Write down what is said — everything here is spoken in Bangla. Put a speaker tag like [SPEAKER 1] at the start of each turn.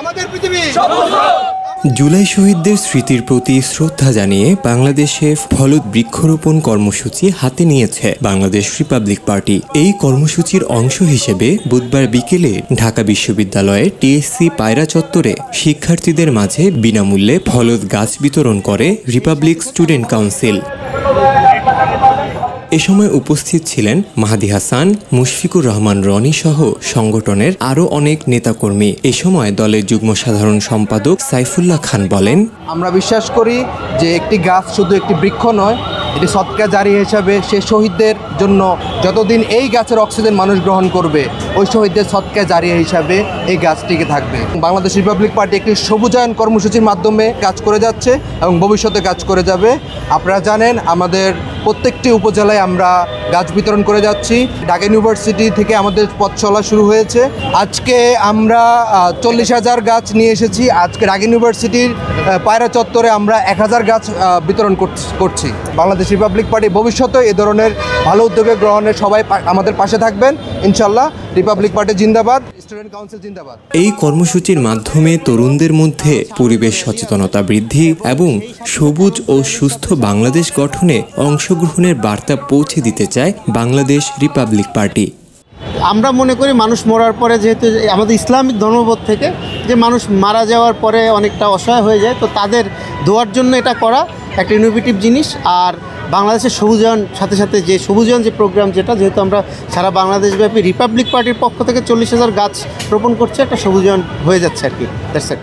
[SPEAKER 1] আমাদের পৃথিবী।
[SPEAKER 2] জুলাই শহীদদের স্মৃতির প্রতি শ্রদ্ধা জানিয়ে বাংলাদেশে ফলদ বৃক্ষরোপণ কর্মসূচি হাতে নিয়েছে বাংলাদেশ রিপাবলিক পার্টি। এই কর্মসূচির অংশ হিসেবে বুধবার বিকেলে ঢাকা বিশ্ববিদ্যালয়ের টিএসসি পায়রা চত্বরে শিক্ষার্থীদের মাঝে বিনামূল্যে ফলদ গাছ বিতরণ করে রিপাবলিক স্টুডেন্ট কাউন্সিল। এ সময় উপস্থিত ছিলেন মাহাদি হাসান, মুশফিকুর রহমান রনি সহ সংগঠনের আরও অনেক নেতাকর্মী। এ সময় দলের যুগ্ম সাধারণ সম্পাদক সাইফুল্লাহ খান বলেন,
[SPEAKER 1] আমরা বিশ্বাস করি যে একটি গাছ শুধু একটি বৃক্ষ নয়, এটি সদকা জারি হিসাবে সে শহীদদের জন্য যতদিন এই গাছের অক্সিজেন মানুষ গ্রহণ করবে, ওই শহীদদের সদকা জারি হিসাবে এই গাছটিকে থাকবে। বাংলাদেশ রিপাবলিক পার্টি একটি সবুজায়ন কর্মসূচির মাধ্যমে কাজ করে যাচ্ছে এবং ভবিষ্যতে কাজ করে যাবে। আপনারা জানেন আমাদের প্রত্যেকটি উপজেলায় আমরা গাছ বিতরণ করে যাচ্ছি। ঢাকা ইউনিভার্সিটি থেকে আমাদের পথ চলা শুরু হয়েছে। আজকে আমরা 40,000 গাছ নিয়ে এসেছি। আজকে ঢাকা ইউনিভার্সিটির পায়রা চত্বরে আমরা 1,000 গাছ বিতরণ করছি। বাংলাদেশ রিপাবলিক পার্টি ভবিষ্যতে এ ধরনের ভালো উদ্যোগে গ্রহণের সবাই আমাদের পাশে থাকবেন ইনশাল্লাহ। রিপাবলিক পার্টি জিন্দাবাদ, স্টুডেন্ট কাউন্সিল জিন্দাবাদ।
[SPEAKER 2] এই কর্মসূচির মাধ্যমে তরুণদের মধ্যে পরিবেশ সচেতনতা বৃদ্ধি এবং সবুজ ও সুস্থ বাংলাদেশ গঠনে অংশগ্রহণের বার্তা পৌঁছে দিতে চায় বাংলাদেশ রিপাবলিক পার্টি।
[SPEAKER 3] আমরা মনে করি মানুষ মরার পরে, যেহেতু আমাদের ইসলামিক ধর্মবোধ থেকে যে মানুষ মারা যাওয়ার পরে অনেকটা অসহায় হয়ে যায়, তো তাদের দোয়ার জন্য এটা করা একটা ইনোভেটিভ জিনিস। আর বাংলাদেশের সবুজায়ন সাথে সাথে যে সবুজায়ন যে প্রোগ্রাম, যেহেতু আমরা সারা বাংলাদেশব্যাপী রিপাবলিক পার্টির পক্ষ থেকে 40,000 গাছ রোপণ করছে, একটা সবুজায়ন হয়ে যাচ্ছে আর কি। That's it.